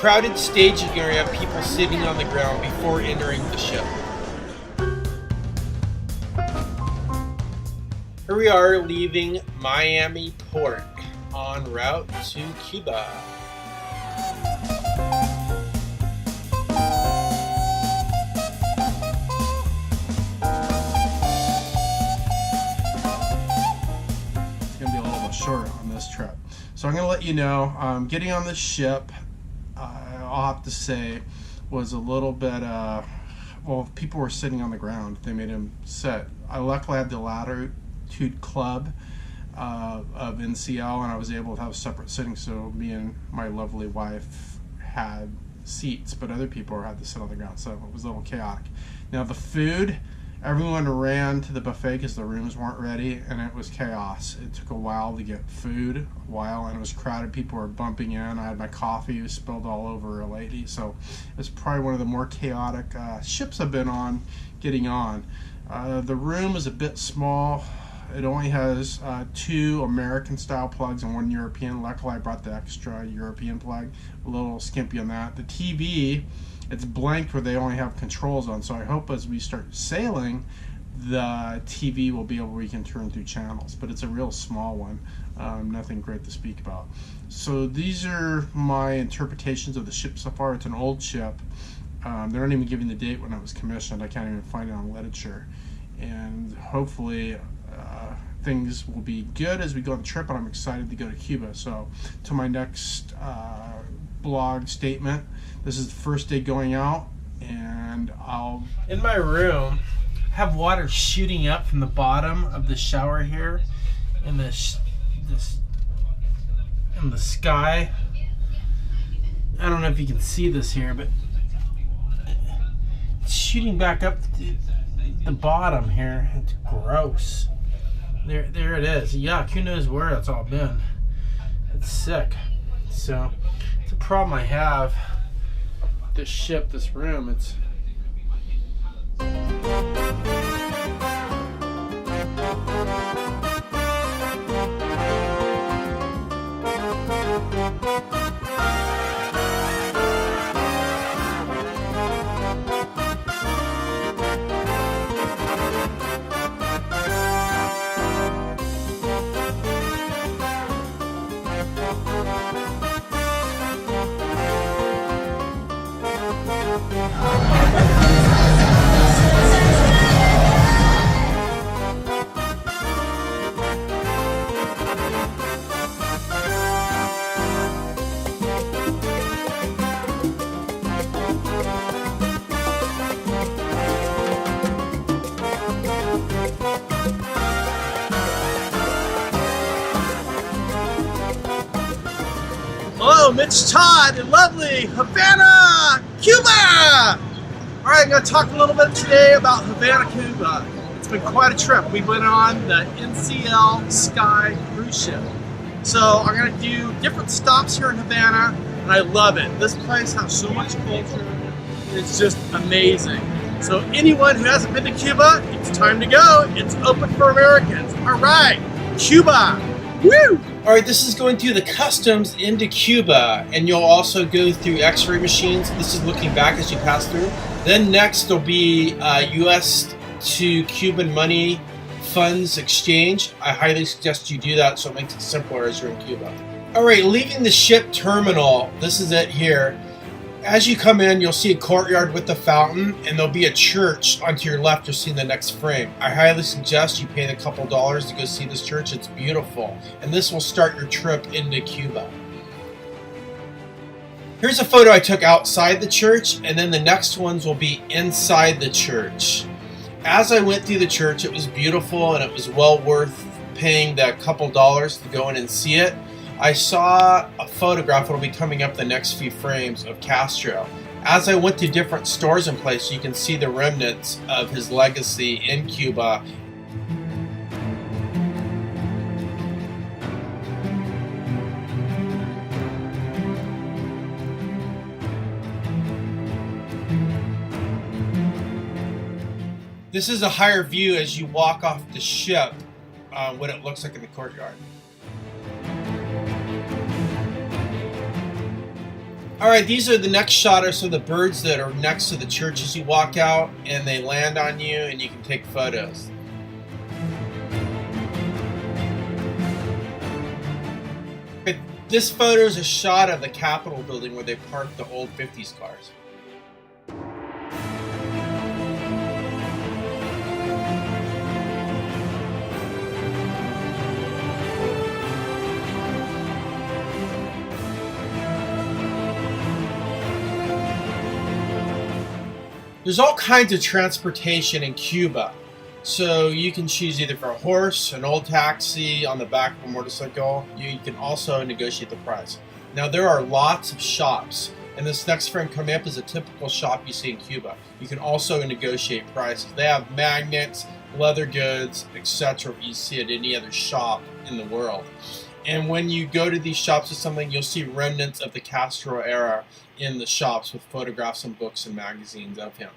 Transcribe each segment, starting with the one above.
crowded staging area, people sitting on the ground before entering the ship. Here we are leaving Miami Port en route to Cuba. It's going to be a little bit short on this trip. So I'm going to let you know, getting on the ship, I'll have to say, was a little bit, well, people were sitting on the ground. They made them sit. I luckily had the latitude club of NCL, and I was able to have separate sitting, so me and my lovely wife had seats, but other people had to sit on the ground, so it was a little chaotic. Now the food, everyone ran to the buffet because the rooms weren't ready, and it was chaos. It took a while to get food, and it was crowded. People were bumping in. I had my coffee spilled all over a lady, so it's probably one of the more chaotic ships I've been on getting on. The room is a bit small. It only has 2 American-style plugs and 1 European. Luckily, I brought the extra European plug. A little skimpy on that. The TV, it's blanked where they only have controls on, so I hope as we start sailing, the TV will be able, we can turn through channels, but it's a real small one. Nothing great to speak about. So these are my interpretations of the ship so far. It's an old ship. They're not even giving the date when it was commissioned. I can't even find it on literature. And hopefully things will be good as we go on the trip, and I'm excited to go to Cuba. So to my next blog statement, this is the first day going out, and I'll... In my room, have water shooting up from the bottom of the shower here in the sky. I don't know if you can see this here, but it's shooting back up the bottom here. It's gross. There it is. Yuck. Who knows where that's all been. It's sick. So it's a problem I have. This ship, this room, it's... Hello, Mitch Todd in lovely Havana, Cuba! All right, I'm going to talk a little bit today about Havana, Cuba. It's been quite a trip. We went on the NCL Sky cruise ship. So I'm going to do different stops here in Havana, and I love it. This place has so much culture. It's just amazing. So anyone who hasn't been to Cuba, it's time to go. It's open for Americans. All right, Cuba. Woo! All right, this is going through the customs into Cuba, and you'll also go through x-ray machines. This is looking back as you pass through. Then next there'll be U.S. to Cuban money funds exchange. I highly suggest you do that so it makes it simpler as you're in Cuba. All right, leaving the ship terminal, this is it here. As you come in, you'll see a courtyard with the fountain, and there'll be a church onto your left. You'll see in the next frame. I highly suggest you pay the couple dollars to go see this church. It's beautiful, and this will start your trip into Cuba. Here's a photo I took outside the church, and then the next ones will be inside the church. As I went through the church, it was beautiful, and it was well worth paying the couple dollars to go in and see it. I saw a photograph that'll be coming up the next few frames of Castro. As I went to different stores and places, you can see the remnants of his legacy in Cuba. This is a higher view as you walk off the ship, what it looks like in the courtyard. All right, these are the next shot of some of the birds that are next to the church as you walk out, and they land on you and you can take photos. This photo is a shot of the Capitol building where they parked the old 50s cars. There's all kinds of transportation in Cuba. So you can choose either for a horse, an old taxi, on the back of a motorcycle. You can also negotiate the price. Now there are lots of shops, and this next frame coming up is a typical shop you see in Cuba. You can also negotiate prices. They have magnets, leather goods, etc. you see at any other shop in the world. And when you go to these shops or something, you'll see remnants of the Castro era in the shops with photographs and books and magazines of him.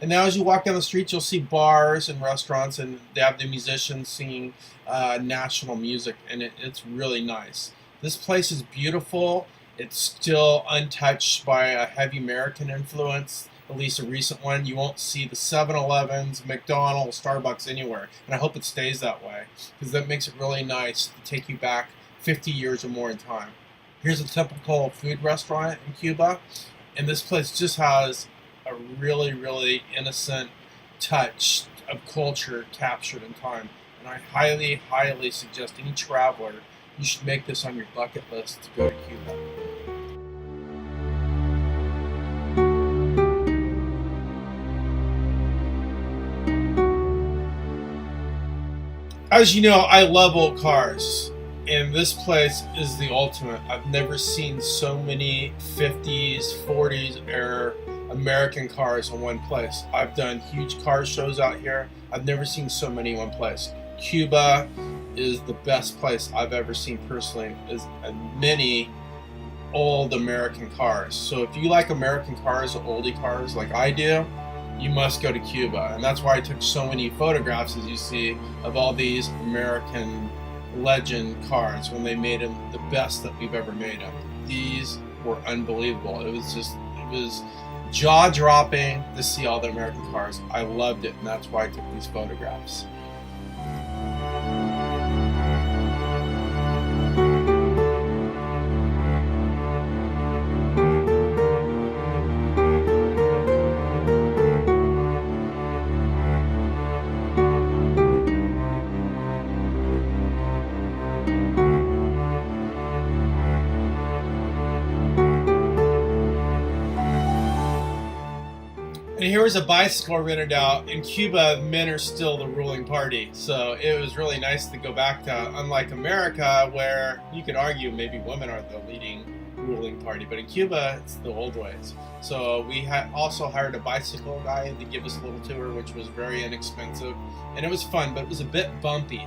And now as you walk down the streets, you'll see bars and restaurants, and they have the musicians singing national music, and it's really nice. This place is beautiful. It's still untouched by a heavy American influence, at least a recent one. You won't see the 7-Elevens, McDonald's, Starbucks anywhere, and I hope it stays that way, because that makes it really nice to take you back 50 years or more in time. Here's a typical food restaurant in Cuba, and this place just has a really, really innocent touch of culture captured in time. And I highly, highly suggest any traveler, you should make this on your bucket list to go to Cuba. As you know, I love old cars, and this place is the ultimate. I've never seen so many 50s, 40s era American cars in one place. I've done huge car shows out here. I've never seen so many in one place. Cuba is the best place I've ever seen personally. Is many old American cars. So if you like American cars or oldie cars like I do, you must go to Cuba. And that's why I took so many photographs, as you see, of all these American legend cars when they made them the best that we've ever made them. These were unbelievable. It was jaw-dropping to see all the American cars. I loved it, and that's why I took these photographs. And here was a bicycle rented out. In Cuba, men are still the ruling party. So it was really nice to go back to, unlike America, where you could argue maybe women are the leading ruling party. But in Cuba, it's the old ways. So we also hired a bicycle guy to give us a little tour, which was very inexpensive. And it was fun, but it was a bit bumpy.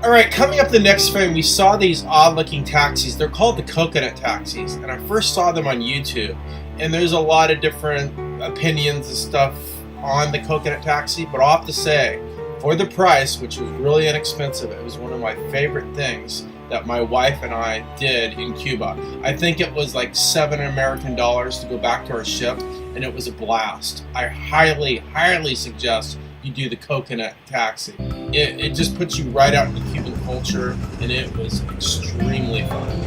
Alright, coming up the next frame, we saw these odd-looking taxis. They're called the coconut taxis, and I first saw them on YouTube. And there's a lot of different opinions and stuff on the coconut taxi, but I'll have to say, for the price, which was really inexpensive, it was one of my favorite things that my wife and I did in Cuba. I think it was like $7 American to go back to our ship, and it was a blast. I highly, highly suggest you do the coconut taxi. It just puts you right out into Cuban culture, and it was extremely fun.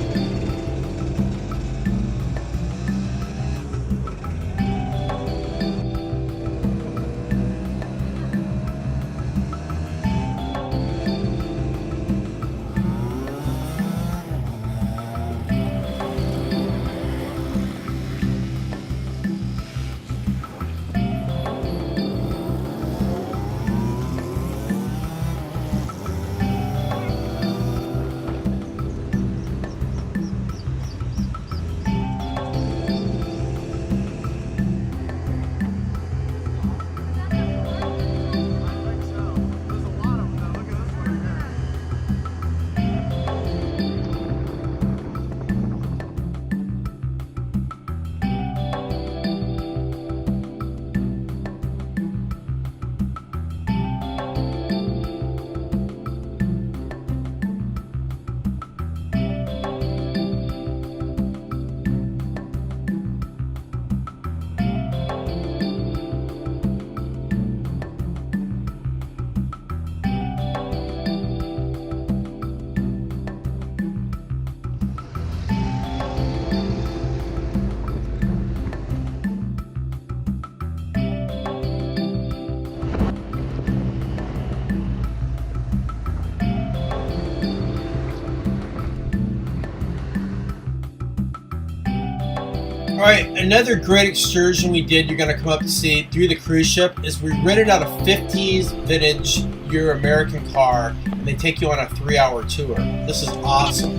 Alright, another great excursion we did, you're going to come up to see through the cruise ship, is we rented out a 50s vintage Euro-American car, and they take you on a 3-hour tour. This is awesome.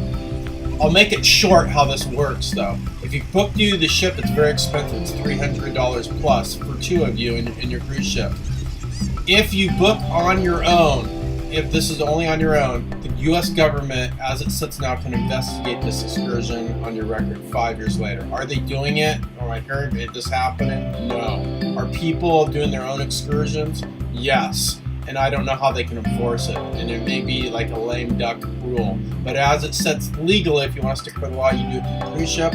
I'll make it short how this works though. If you book through the ship, it's very expensive. It's $300 plus for 2 of you in your cruise ship. If you book on your own, if this is only on your own, the U.S. government, as it sits now, can investigate this excursion on your record 5 years later. Are they doing it? Or I heard it just happening? No. Are people doing their own excursions? Yes. And I don't know how they can enforce it. And it may be like a lame duck rule. But as it sets legally, if you want to stick with the law, you do it through the cruise ship.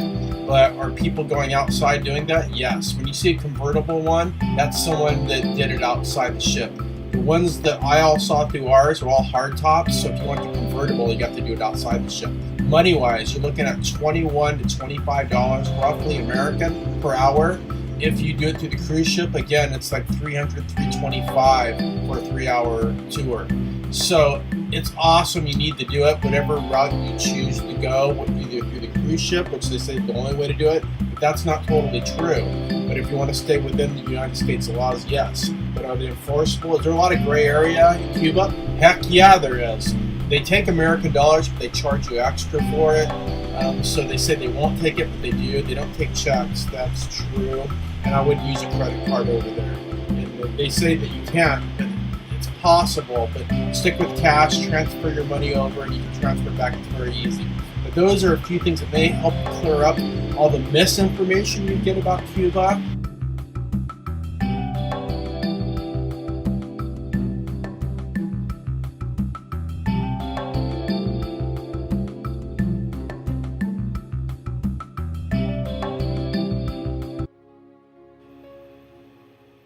But are people going outside doing that? Yes. When you see a convertible one, that's someone that did it outside the ship. The ones that I all saw through ours are all hard tops, so if you want the convertible, you got to do it outside the ship. Money-wise, you're looking at $21 to $25 roughly American per hour. If you do it through the cruise ship, again, it's like $300, $325 for a 3-hour tour. So it's awesome. You need to do it whatever route you choose to go, either through the cruise ship, which they say is the only way to do it. But that's not totally true. But if you want to stay within the United States laws, yes. But are they enforceable? Is there a lot of gray area in Cuba? Heck yeah, there is. They take American dollars, but they charge you extra for it. So they say they won't take it, but they do. They don't take checks. That's true. And I wouldn't use a credit card over there. And they say that you can't, but it's possible. But stick with cash, transfer your money over, and you can transfer back. It's very easy. But those are a few things that may help clear up all the misinformation you get about Cuba.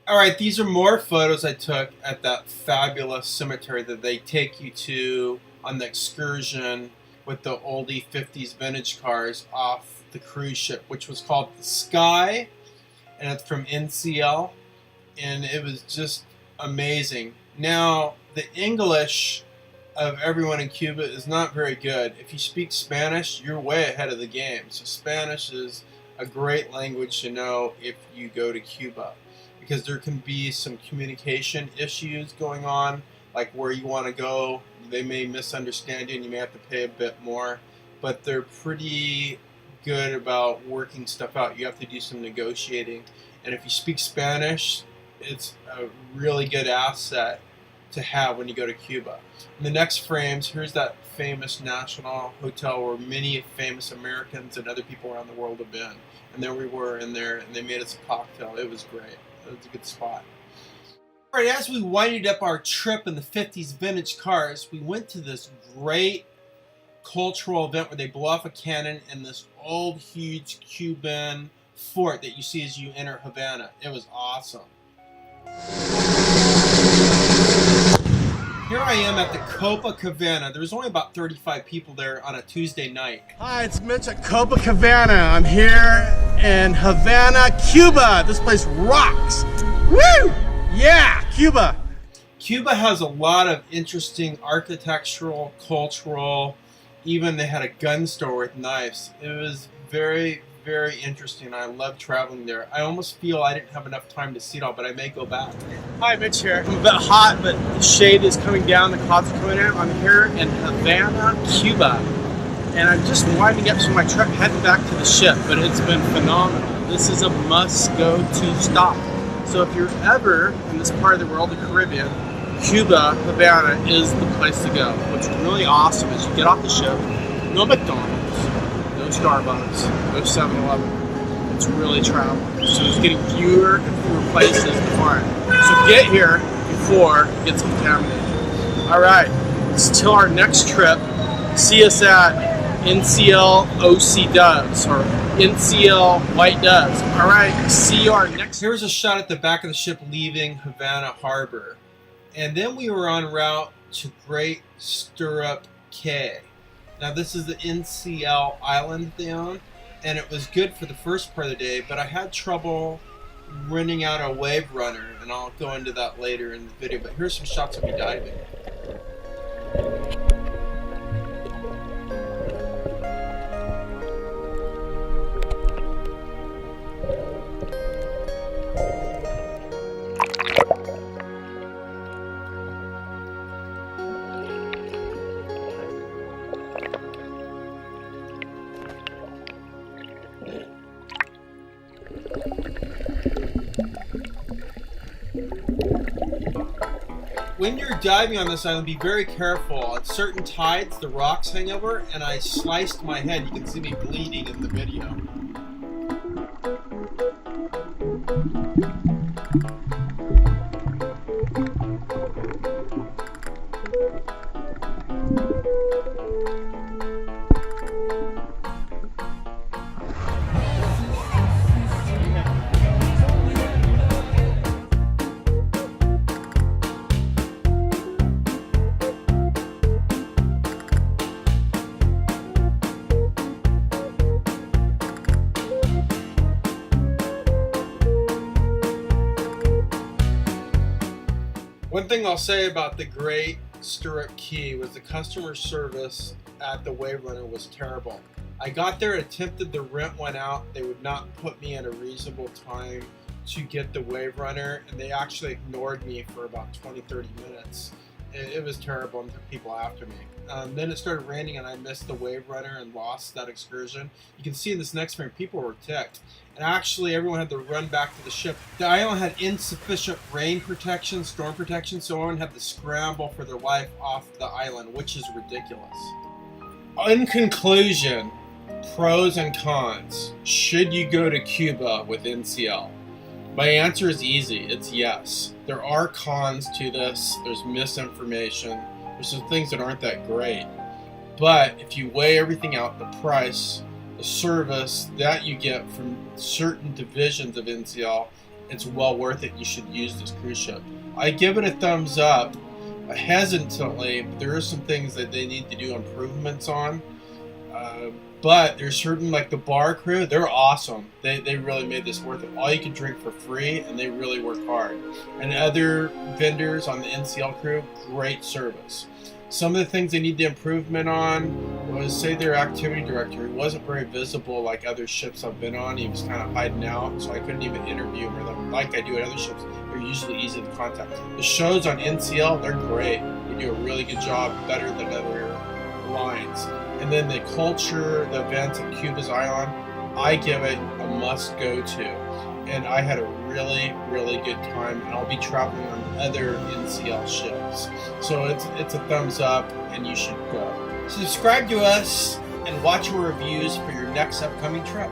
Alright, these are more photos I took at that fabulous cemetery that they take you to on the excursion with the oldie 50s vintage cars off the cruise ship, which was called the Sky, and it's from NCL, and it was just amazing. Now, the English of everyone in Cuba is not very good. If you speak Spanish, you're way ahead of the game. So Spanish is a great language to know if you go to Cuba, because there can be some communication issues going on, like where you want to go. They may misunderstand you and you may have to pay a bit more, but they're pretty good about working stuff out. You have to do some negotiating, and if you speak Spanish, it's a really good asset to have when you go to Cuba. In the next frames, here's that famous National Hotel where many famous Americans and other people around the world have been. And there we were in there, and they made us a cocktail. It was great. It was a good spot. All right, as we winded up our trip in the 50s vintage cars, we went to this great cultural event where they blow off a cannon in this old, huge Cuban fort that you see as you enter Havana. It was awesome. Here I am at the Copacabana. There was only about 35 people there on a Tuesday night. Hi, it's Mitch at Copacabana. I'm here in Havana, Cuba. This place rocks. Woo! Yeah, Cuba. Cuba has a lot of interesting architectural, cultural, even they had a gun store with knives. It was very, very interesting. I love traveling there. I almost feel I didn't have enough time to see it all, but I may go back. Hi, Mitch here. I'm a bit hot, but the shade is coming down, the clouds are coming in. I'm here in Havana, Cuba, and I'm just winding up from my trip, heading back to the ship, but it's been phenomenal. This is a must-go-to stop. So if you're ever in this part of the world, the Caribbean, Cuba, Havana is the place to go. What's really awesome is you get off the ship, no McDonald's, no Starbucks, no 7-Eleven. It's really traveling. So it's getting fewer and fewer places to find. So get here before it gets contaminated. All right, until our next trip, see us at NCL OC Doves or NCL White Doves. All right, see you our next. Here's a shot at the back of the ship leaving Havana Harbor. And then we were en route to Great Stirrup Cay. Now this is the NCL island they own, and it was good for the first part of the day, but I had trouble renting out a wave runner, and I'll go into that later in the video. But here's some shots of me diving. When you're diving on this island, be very careful. At certain tides, the rocks hang over, and I sliced my head. You can see me bleeding in the video. One thing I'll say about the Great Stirrup Key was the customer service at the Wave Runner was terrible. I got there, attempted to rent one out. They would not put me at a reasonable time to get the Wave Runner, and they actually ignored me for about 20-30 minutes. It was terrible, and took people after me. Then it started raining, and I missed the Wave Runner and lost that excursion. You can see in this next frame, people were ticked. And actually, everyone had to run back to the ship. The island had insufficient rain protection, storm protection, so everyone had to scramble for their life off the island, which is ridiculous. In conclusion, pros and cons. Should you go to Cuba with NCL? My answer is easy. It's yes. There are cons to this. There's misinformation. There's some things that aren't that great. But if you weigh everything out, the price, the service that you get from certain divisions of NCL, it's well worth it. You should use this cruise ship. I give it a thumbs up hesitantly, but there are some things that they need to do improvements on. But there's certain, like the bar crew, they're awesome. They really made this worth it. All you can drink for free, and they really work hard. And other vendors on the NCL crew, great service. Some of the things they need the improvement on was, say, their activity director. He wasn't very visible like other ships I've been on. He was kind of hiding out, so I couldn't even interview him or them like I do at other ships. They're usually easy to contact. The shows on NCL, they're great. They do a really good job, better than other lines. And then the culture, the events at Cuba's Island, I give it a must-go-to. And I had a really, really good time, and I'll be traveling on other NCL ships. So it's a thumbs up, and you should go. Subscribe to us and watch our reviews for your next upcoming trip.